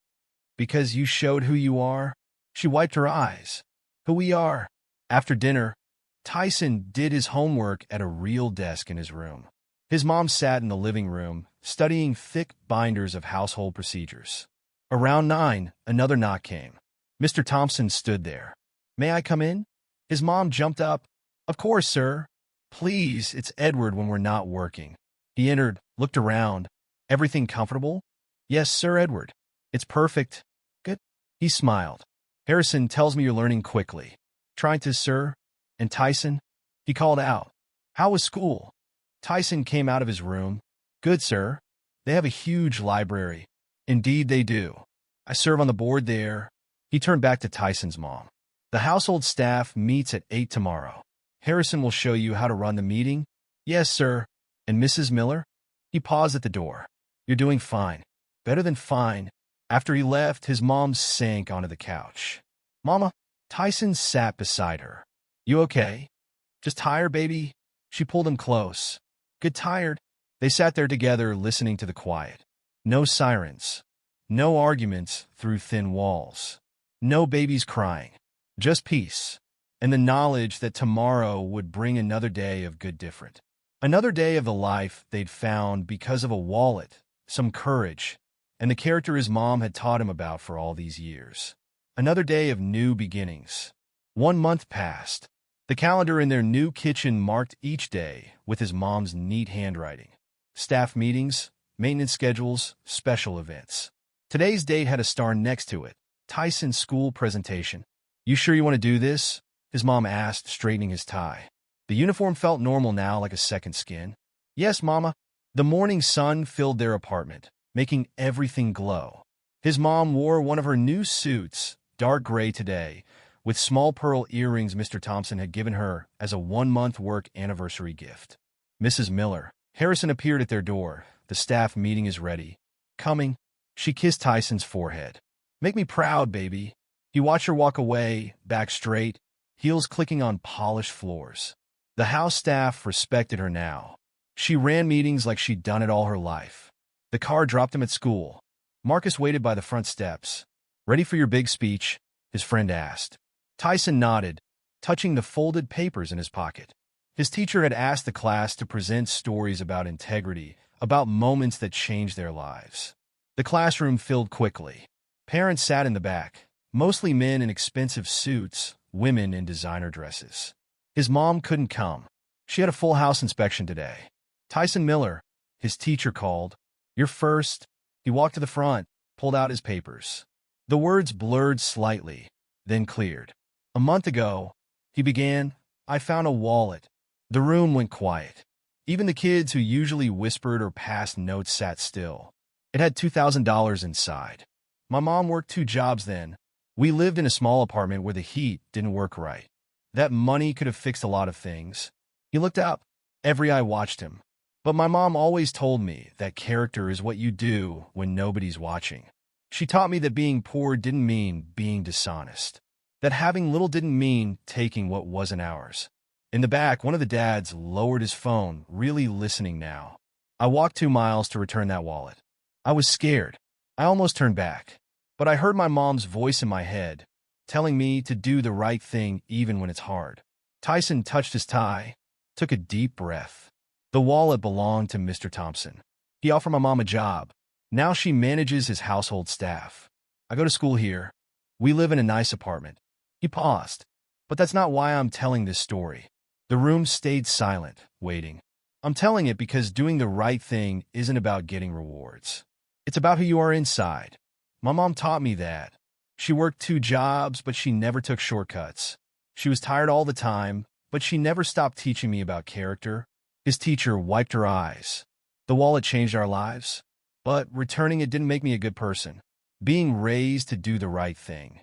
Because you showed who you are? She wiped her eyes. Who we are. After dinner, Tyson did his homework at a real desk in his room. His mom sat in the living room, studying thick binders of household procedures. Around 9, another knock came. Mr. Thompson stood there. May I come in? His mom jumped up. Of course, sir. Please, it's Edward when we're not working. He entered, looked around. Everything comfortable? Yes, Sir Edward. It's perfect. Good. He smiled. Harrison tells me you're learning quickly. Trying to, sir? And Tyson? He called out. How was school? Tyson came out of his room. Good, sir. They have a huge library. Indeed they do. I serve on the board there. He turned back to Tyson's mom. The household staff meets at 8 tomorrow. Harrison will show you how to run the meeting. Yes, sir. And Mrs. Miller? He paused at the door. You're doing fine. Better than fine. After he left, his mom sank onto the couch. Mama, Tyson sat beside her. You okay? Just tired, baby? She pulled him close. Good tired. They sat there together, listening to the quiet. No sirens. No arguments through thin walls. No babies crying. Just peace. And the knowledge that tomorrow would bring another day of good different. Another day of the life they'd found because of a wallet, some courage, and the character his mom had taught him about for all these years. Another day of new beginnings. 1 month passed. The calendar in their new kitchen marked each day with his mom's neat handwriting. Staff meetings, maintenance schedules, special events. Today's date had a star next to it. Tyson's school presentation. You sure you want to do this? His mom asked, straightening his tie. The uniform felt normal now, like a second skin. Yes, Mama. The morning sun filled their apartment, making everything glow. His mom wore one of her new suits, dark gray today, with small pearl earrings Mr. Thompson had given her as a 1-month work anniversary gift. Mrs. Miller. Harrison appeared at their door. The staff meeting is ready. Coming. She kissed Tyson's forehead. Make me proud, baby. He watched her walk away, back straight, heels clicking on polished floors. The house staff respected her now. She ran meetings like she'd done it all her life. The car dropped him at school. Marcus waited by the front steps. Ready for your big speech? His friend asked. Tyson nodded, touching the folded papers in his pocket. His teacher had asked the class to present stories about integrity, about moments that changed their lives. The classroom filled quickly. Parents sat in the back, mostly men in expensive suits, women in designer dresses. His mom couldn't come. She had a full house inspection today. Tyson Miller, his teacher called. You're first. He walked to the front, pulled out his papers. The words blurred slightly, then cleared. A month ago, he began, I found a wallet. The room went quiet. Even the kids who usually whispered or passed notes sat still. It had $2,000 inside. My mom worked 2 jobs then. We lived in a small apartment where the heat didn't work right. That money could have fixed a lot of things. He looked up. Every eye watched him. But my mom always told me that character is what you do when nobody's watching. She taught me that being poor didn't mean being dishonest. That having little didn't mean taking what wasn't ours. In the back, one of the dads lowered his phone, really listening now. I walked 2 miles to return that wallet. I was scared. I almost turned back. But I heard my mom's voice in my head, telling me to do the right thing even when it's hard. Tyson touched his tie, took a deep breath. The wallet belonged to Mr. Thompson. He offered my mom a job. Now she manages his household staff. I go to school here. We live in a nice apartment. He paused. But that's not why I'm telling this story. The room stayed silent, waiting. I'm telling it because doing the right thing isn't about getting rewards. It's about who you are inside. My mom taught me that, She worked 2 jobs, but she never took shortcuts. She was tired all the time, but she never stopped teaching me about character. His teacher wiped her eyes. The wallet changed our lives, but returning it didn't make me a good person. Being raised to do the right thing.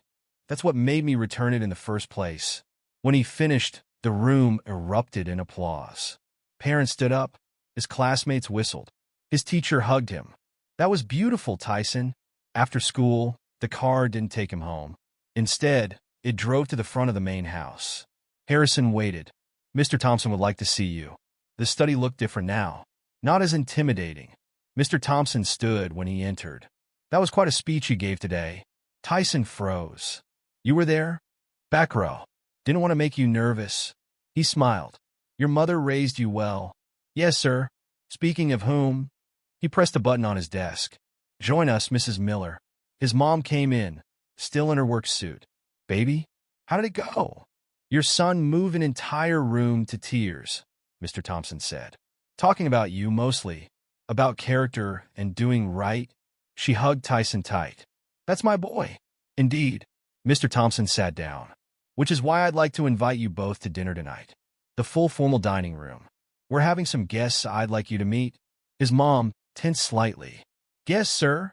That's what made me return it in the first place. When he finished, the room erupted in applause. Parents stood up. His classmates whistled. His teacher hugged him. That was beautiful, Tyson. After school, the car didn't take him home. Instead, it drove to the front of the main house. Harrison waited. Mr. Thompson would like to see you. The study looked different now. Not as intimidating. Mr. Thompson stood when he entered. That was quite a speech you gave today. Tyson froze. You were there? Back row. Didn't want to make you nervous. He smiled. Your mother raised you well. Yes, sir. Speaking of whom, he pressed a button on his desk. Join us, Mrs. Miller. His mom came in, still in her work suit. Baby, how did it go? Your son moved an entire room to tears, Mr. Thompson said. Talking about you mostly, about character and doing right. She hugged Tyson tight. That's my boy. Indeed. Mr. Thompson sat down. Which is why I'd like to invite you both to dinner tonight. The full formal dining room. We're having some guests I'd like you to meet. His mom tensed slightly. Guests, sir?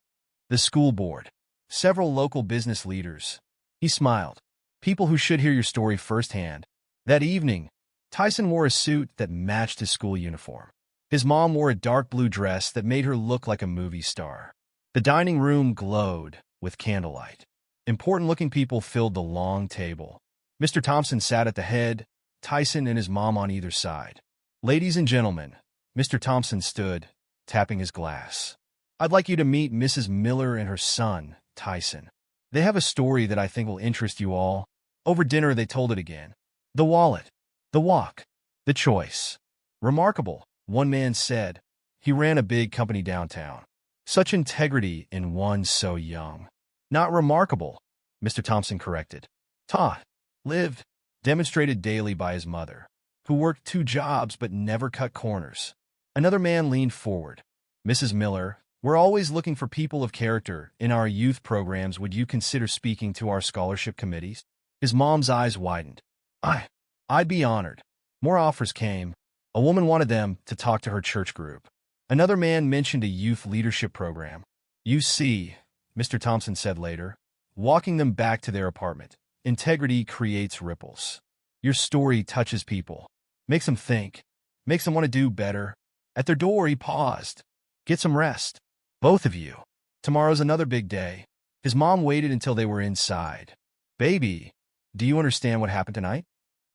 The school board. Several local business leaders. He smiled. People who should hear your story firsthand. That evening, Tyson wore a suit that matched his school uniform. His mom wore a dark blue dress that made her look like a movie star. The dining room glowed with candlelight. Important-looking people filled the long table. Mr. Thompson sat at the head, Tyson and his mom on either side. Ladies and gentlemen, Mr. Thompson stood, tapping his glass. I'd like you to meet Mrs. Miller and her son, Tyson. They have a story that I think will interest you all. Over dinner, they told it again. The wallet, the walk, the choice. Remarkable, one man said. He ran a big company downtown. Such integrity in one so young. Not remarkable, Mr. Thompson corrected. Taught, lived, demonstrated daily by his mother, who worked 2 jobs but never cut corners. Another man leaned forward. Mrs. Miller, we're always looking for people of character in our youth programs. Would you consider speaking to our scholarship committees? His mom's eyes widened. I'd be honored. More offers came. A woman wanted them to talk to her church group. Another man mentioned a youth leadership program. You see, Mr. Thompson said later, walking them back to their apartment. Integrity creates ripples. Your story touches people, makes them think, makes them want to do better. At their door, he paused. Get some rest. Both of you. Tomorrow's another big day. His mom waited until they were inside. Baby, do you understand what happened tonight?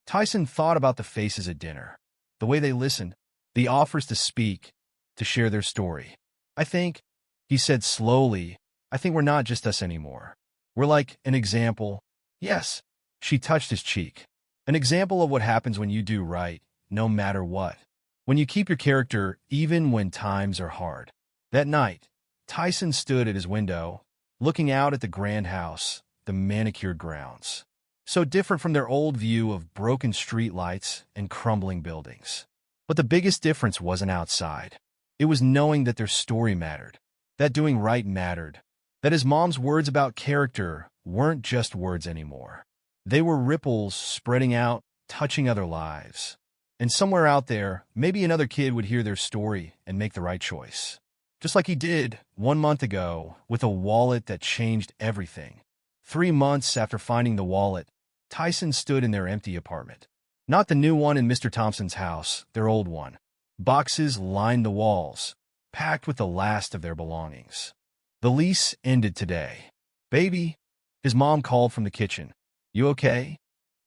Tyson thought about the faces at dinner, the way they listened, the offers to speak, to share their story. I think, he said slowly, I think we're not just us anymore. We're like an example. Yes, she touched his cheek. An example of what happens when you do right, no matter what. When you keep your character, even when times are hard. That night, Tyson stood at his window, looking out at the grand house, the manicured grounds. So different from their old view of broken streetlights and crumbling buildings. But the biggest difference wasn't outside. It was knowing that their story mattered, that doing right mattered, that his mom's words about character weren't just words anymore. They were ripples spreading out, touching other lives. And somewhere out there, maybe another kid would hear their story and make the right choice. Just like he did 1 month ago with a wallet that changed everything. 3 months after finding the wallet, Tyson stood in their empty apartment. Not the new one in Mr. Thompson's house, their old one. Boxes lined the walls, packed with the last of their belongings. The lease ended today. Baby, his mom called from the kitchen. You okay?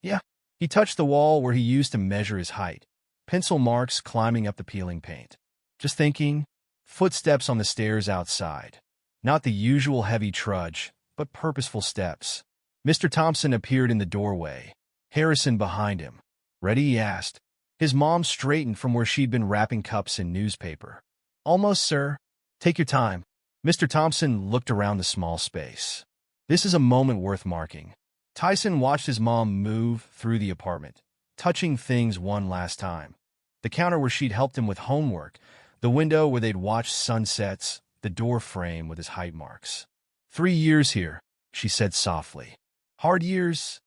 Yeah. He touched the wall where he used to measure his height. Pencil marks climbing up the peeling paint. Just thinking, footsteps on the stairs outside. Not the usual heavy trudge, but purposeful steps. Mr. Thompson appeared in the doorway, Harrison behind him. Ready, he asked. His mom straightened from where she'd been wrapping cups in newspaper. Almost, sir. Take your time. Mr. Thompson looked around the small space. This is a moment worth marking. Tyson watched his mom move through the apartment, touching things one last time. The counter where she'd helped him with homework, the window where they'd watched sunsets, the door frame with his height marks. 3 years here, she said softly. Hard years?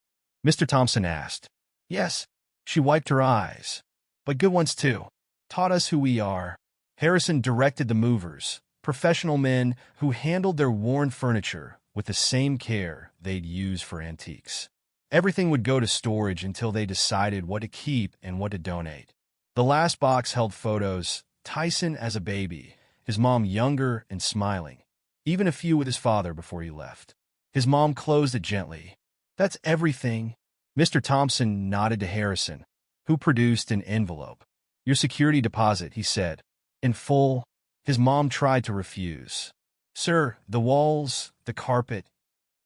Mr. Thompson asked. Yes, she wiped her eyes. But good ones too. Taught us who we are. Harrison directed the movers, professional men who handled their worn furniture with the same care they'd use for antiques. Everything would go to storage until they decided what to keep and what to donate. The last box held photos, Tyson as a baby, his mom younger and smiling, even a few with his father before he left. His mom closed it gently. That's everything. Mr. Thompson nodded to Harrison, who produced an envelope. Your security deposit, he said. In full. His mom tried to refuse. Sir, the walls, the carpet,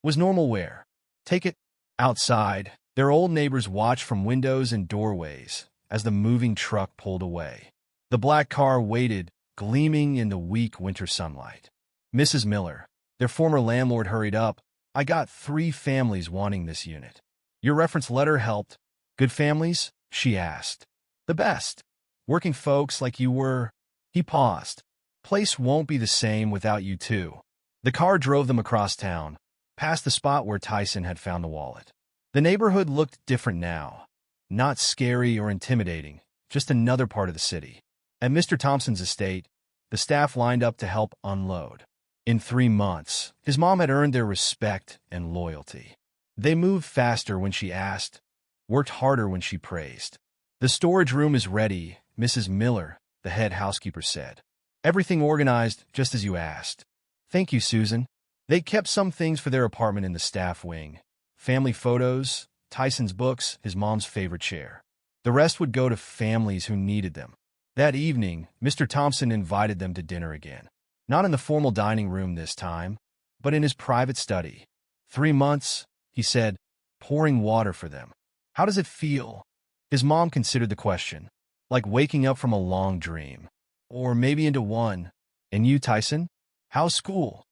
was normal wear. Take it. Outside, their old neighbors watched from windows and doorways as the moving truck pulled away. The black car waited, gleaming in the weak winter sunlight. Mrs. Miller, their former landlord, hurried up. I got 3 families wanting this unit. Your reference letter helped. Good families? She asked. The best. Working folks like you were. He paused. Place won't be the same without you too. The car drove them across town, past the spot where Tyson had found the wallet. The neighborhood looked different now. Not scary or intimidating, just another part of the city. At Mr. Thompson's estate, the staff lined up to help unload. In 3 months, his mom had earned their respect and loyalty. They moved faster when she asked, worked harder when she praised. The storage room is ready, Mrs. Miller, the head housekeeper said. Everything organized just as you asked. Thank you, Susan. They kept some things for their apartment in the staff wing. Family photos, Tyson's books, his mom's favorite chair. The rest would go to families who needed them. That evening, Mr. Thompson invited them to dinner again. Not in the formal dining room this time, but in his private study. 3 months, he said, pouring water for them. How does it feel? His mom considered the question, like waking up from a long dream. Or maybe into one. And you, Tyson? How's school?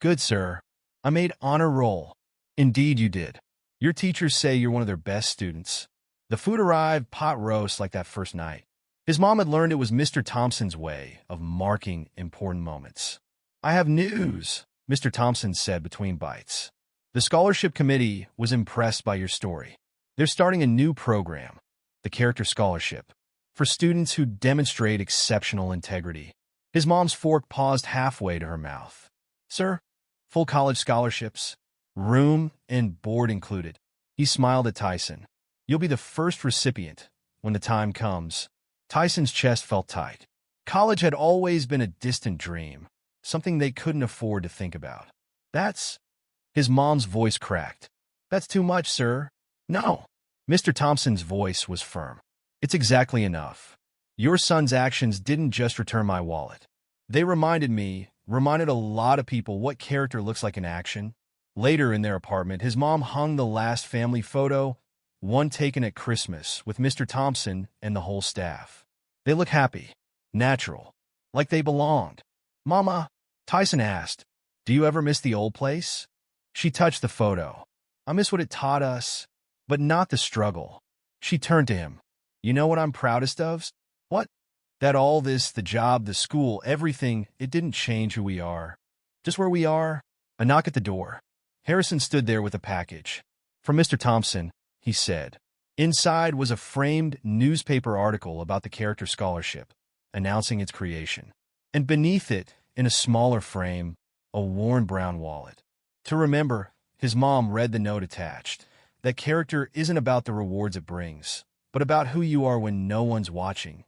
Good, sir. I made honor roll. Indeed you did. Your teachers say you're one of their best students. The food arrived pot roast like that first night. His mom had learned it was Mr. Thompson's way of marking important moments. I have news, Mr. Thompson said between bites. The scholarship committee was impressed by your story. They're starting a new program, the Character Scholarship, for students who demonstrate exceptional integrity. His mom's fork paused halfway to her mouth. Sir, full college scholarships, room and board included. He smiled at Tyson. You'll be the first recipient when the time comes. Tyson's chest felt tight. College had always been a distant dream, something they couldn't afford to think about. That's... His mom's voice cracked. That's too much, sir. No. Mr. Thompson's voice was firm. It's exactly enough. Your son's actions didn't just return my wallet. They reminded a lot of people what character looks like in action. Later in their apartment, his mom hung the last family photo, one taken at Christmas with Mr. Thompson and the whole staff. They look happy, natural, like they belonged. Mama, Tyson asked, do you ever miss the old place? She touched the photo. I miss what it taught us, but not the struggle. She turned to him. You know what I'm proudest of? What? That all this, the job, the school, everything, it didn't change who we are. Just where we are. A knock at the door. Harrison stood there with a package. From Mr. Thompson, he said. Inside was a framed newspaper article about the Character Scholarship, announcing its creation. And beneath it, in a smaller frame, a worn brown wallet. To remember, his mom read the note attached. That character isn't about the rewards it brings, but about who you are when no one's watching.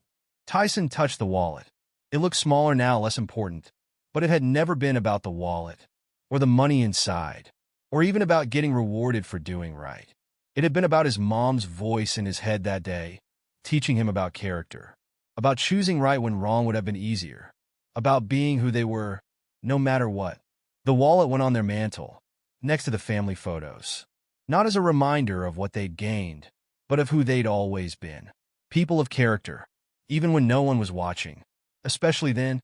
Tyson touched the wallet. It looked smaller now, less important, but it had never been about the wallet, or the money inside, or even about getting rewarded for doing right. It had been about his mom's voice in his head that day, teaching him about character, about choosing right when wrong would have been easier, about being who they were, no matter what. The wallet went on their mantle, next to the family photos, not as a reminder of what they'd gained, but of who they'd always been. People of character, even when no one was watching. Especially then,